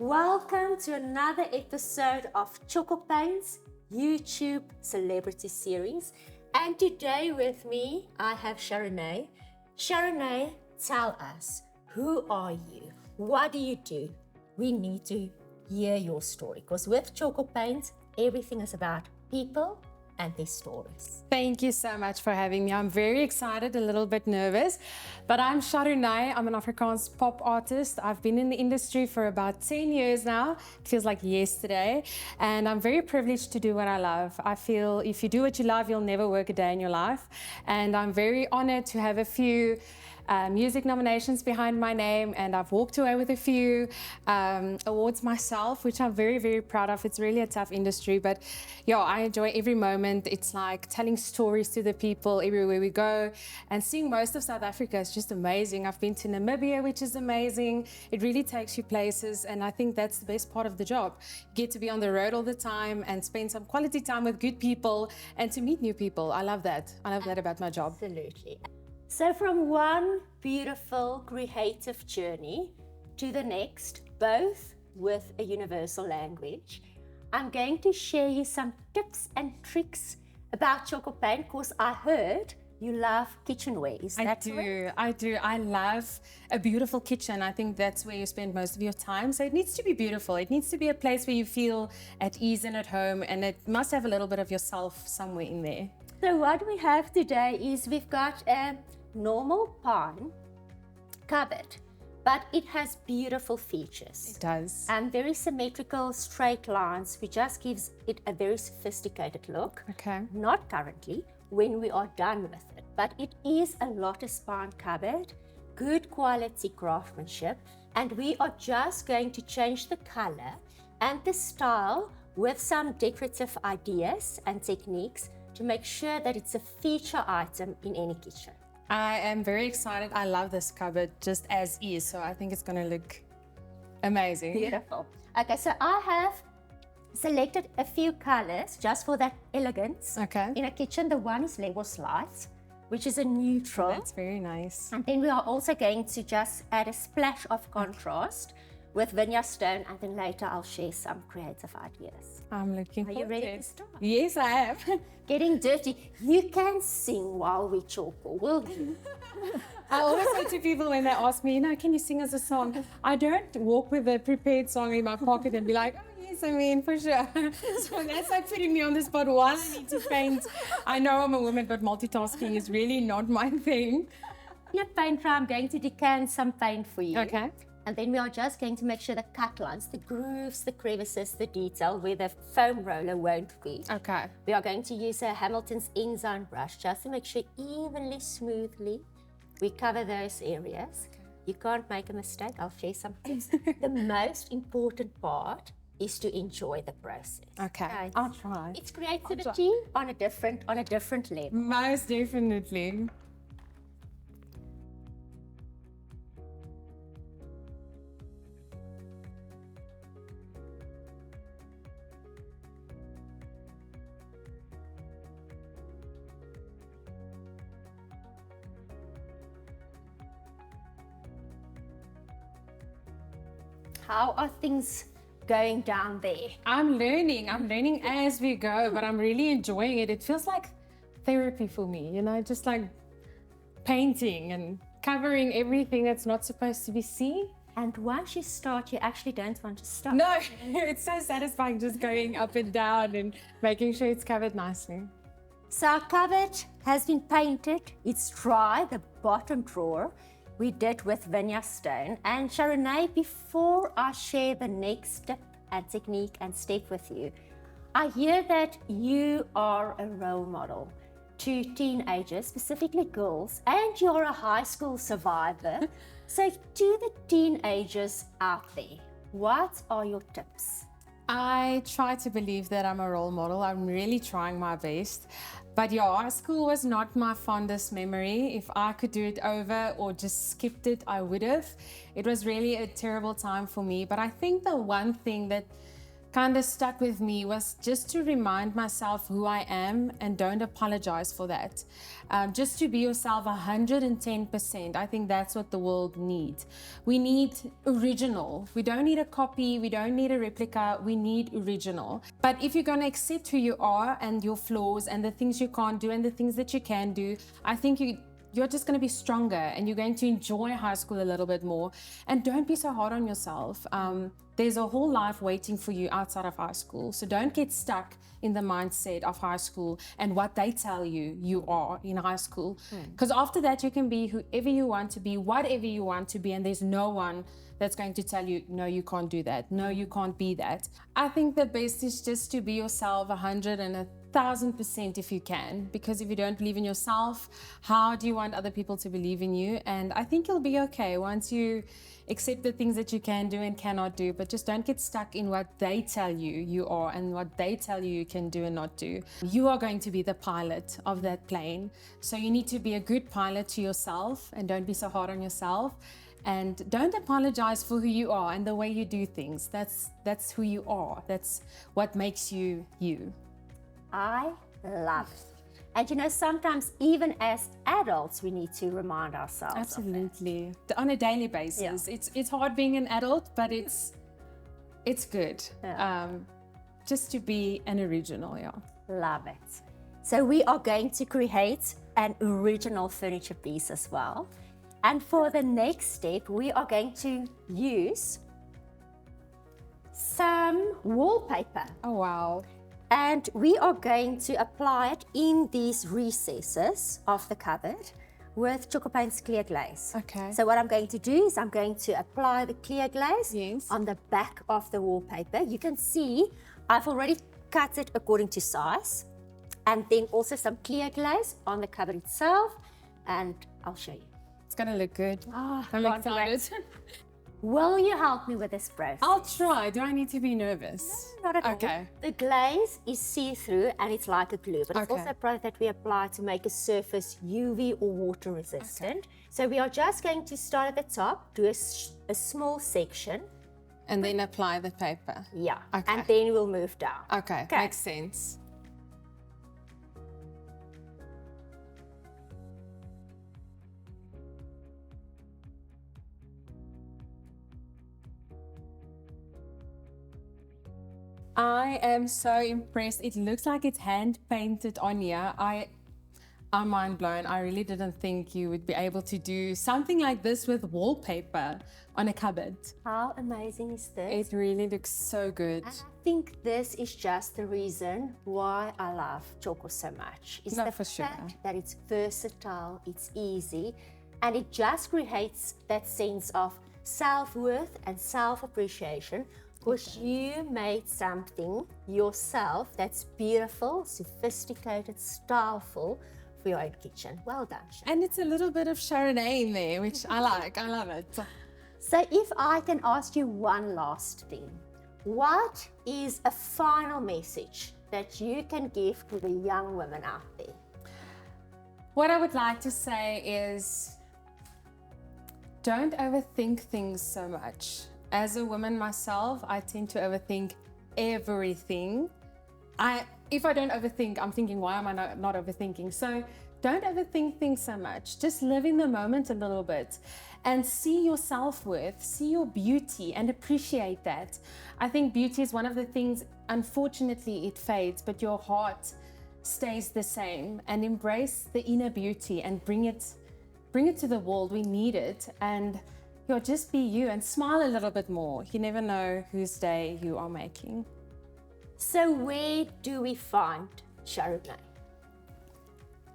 Welcome to another episode of Tjhoko Paint's YouTube Celebrity Series. And today with me, I have Sharoney. Sharoney, tell us, who are you? What do you do? We need to hear your story because with Tjhoko Paint, everything is about people and their stories. Thank you so much for having me. I'm very excited, a little bit nervous, but I'm Sharoney. I'm an Afrikaans pop artist. I've been in the industry for about 10 years now. It feels like yesterday, and I'm very privileged to do what I love. I feel if you do what you love, you'll never work a day in your life, and I'm very honored to have a few music nominations behind my name, and I've walked away with a few awards myself, which I'm very, very proud of. It's really a tough industry, but yeah, I enjoy every moment. It's like telling stories to the people everywhere we go, and seeing most of South Africa is just amazing. I've been to Namibia, which is amazing. It really takes you places, and I think that's the best part of the job. You get to be on the road all the time and spend some quality time with good people and to meet new people. I love that. I love that about my job. Absolutely. So from one beautiful creative journey to the next, both with a universal language, I'm going to share you some tips and tricks about Tjhoko Paint because I heard you love kitchenware. Is that correct? I do. I love a beautiful kitchen. I think that's where you spend most of your time. So it needs to be beautiful. It needs to be a place where you feel at ease and at home, and it must have a little bit of yourself somewhere in there. So what we have today is we've got a normal pine cupboard, but it has beautiful features. It does. And very symmetrical straight lines, which just gives it a very sophisticated look. Okay. Not currently, when we are done with it, but it is a lattice pine cupboard, good quality craftsmanship, and we are just going to change the color and the style with some decorative ideas and techniques to make sure that it's a feature item in any kitchen. I am very excited. I love this cupboard just as is, so I think it's going to look amazing. Beautiful. Okay, so I have selected a few colors just for that elegance. Okay. In a kitchen, the one is Lagos Light, which is a neutral. That's very nice. And then we are also going to just add a splash of contrast with vineyard stone, and then later I'll share some creative ideas. I'm looking forward Are you ready to to it. start? Yes, I am. Getting dirty. You can sing while we Tjhoko, will you? I always say to people when they ask me, can you sing us a song? I don't walk with a prepared song in my pocket and be like, oh yes, I mean, for sure. So that's like putting me on the spot while I need to paint. I know I'm a woman, but multitasking is really not my thing. Your painter, I'm going to decant some paint for you. Okay. And then we are just going to make sure the cut lines, the grooves, the crevices, the detail where the foam roller won't be. Okay. We are going to use a Hamilton's Enzyme brush just to make sure evenly, smoothly, we cover those areas. You can't make a mistake. I'll share some tips. The most important part is to enjoy the process. Okay. I'll try. It's creativity on a different level. Most definitely. How are things going down there? I'm learning as we go, but I'm really enjoying it. It feels like therapy for me, just like painting and covering everything that's not supposed to be seen. And once you start, you actually don't want to stop. No, it's so satisfying just going up and down and making sure it's covered nicely. So our cupboard has been painted. It's dry, the bottom drawer we did with vineyard stone. And Sharoney, before I share the next tip and technique and step with you, I hear that you are a role model to teenagers, specifically girls, and you're a high school survivor. So to the teenagers out there, what are your tips? I try to believe that I'm a role model. I'm really trying my best. But yeah, school was not my fondest memory. If I could do it over or just skipped it, I would have. It was really a terrible time for me. But I think the one thing that kind of stuck with me was just to remind myself who I am and don't apologize for that. Just to be yourself 110%. I think that's what the world needs. We need original. We don't need a copy. We don't need a replica. We need original. But if you're going to accept who you are and your flaws and the things you can't do and the things that you can do, I think you're just going to be stronger and you're going to enjoy high school a little bit more. And don't be so hard on yourself. There's a whole life waiting for you outside of high school. So don't get stuck in the mindset of high school and what they tell you you are in high school. Because after that, you can be whoever you want to be, whatever you want to be, and there's no one that's going to tell you, no, you can't do that. No, you can't be that. I think the best is just to be yourself 1,000% if you can, because if you don't believe in yourself, how do you want other people to believe in you? And I think you'll be okay once you accept the things that you can do and cannot do, but just don't get stuck in what they tell you you are and what they tell you you can do and not do. You are going to be the pilot of that plane, so you need to be a good pilot to yourself and don't be so hard on yourself. And don't apologize for who you are and the way you do things. That's who you are. That's what makes you you. I love it. And you know, sometimes even as adults, we need to remind ourselves. Absolutely. On a daily basis. Yeah. It's hard being an adult, but it's good. Yeah. Just to be an original, yeah. Love it. So we are going to create an original furniture piece as well. And for the next step, we are going to use some wallpaper. Oh, wow. And we are going to apply it in these recesses of the cupboard with Tjhoko Paint's clear glaze. Okay. So what I'm going to do is I'm going to apply the clear glaze yes. on the back of the wallpaper. You can see I've already cut it according to size. And then also some clear glaze on the cupboard itself. And I'll show you. It's going to look good. I'm excited. Will you help me with this process? I'll try. Do I need to be nervous? No, not at all. Okay. The glaze is see-through and it's like a glue, but it's also a product that we apply to make a surface UV or water resistant. Okay. So we are just going to start at the top, do a small section. And then apply the paper. Yeah. Okay. And then we'll move down. Okay. Makes sense. I am so impressed. It looks like it's hand painted on here. I'm mind blown. I really didn't think you would be able to do something like this with wallpaper on a cupboard. How amazing is this? It really looks so good. And I think this is just the reason why I love Tjhoko so much. Is the fact that it's versatile, it's easy, and it just creates that sense of self-worth and self-appreciation. Because you made something yourself that's beautiful, sophisticated, styleful for your own kitchen. Well done, Sharon. And it's a little bit of Sharoney in there, which I like. I love it. So if I can ask you one last thing, what is a final message that you can give to the young women out there? What I would like to say is don't overthink things so much. As a woman myself, I tend to overthink everything. If I don't overthink, I'm thinking, why am I not overthinking? So don't overthink things so much. Just live in the moment a little bit and see your self-worth, see your beauty and appreciate that. I think beauty is one of the things, unfortunately, it fades, but your heart stays the same. And embrace the inner beauty and bring it to the world. We need it. And just be you and smile a little bit more. You never know whose day you are making. So where do we find Sharoney?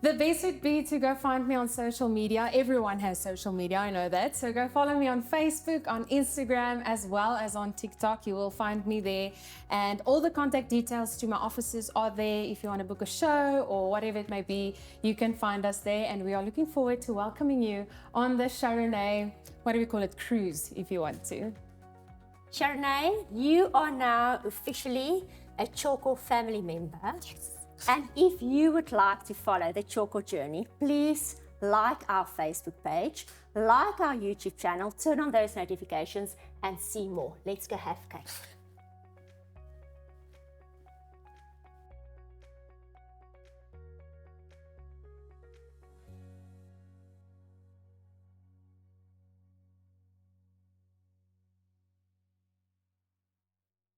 The best would be to go find me on social media. Everyone has social media, I know that. So go follow me on Facebook, on Instagram, as well as on TikTok. You will find me there. And all the contact details to my offices are there. If you want to book a show or whatever it may be, you can find us there. And we are looking forward to welcoming you on the Sharoney, what do we call it, cruise, if you want to. Sharoney, you are now officially a Tjhoko family member. Yes. And if you would like to follow the Tjhoko journey, please like our Facebook page, like our YouTube channel, turn on those notifications and see more. Let's go have cake.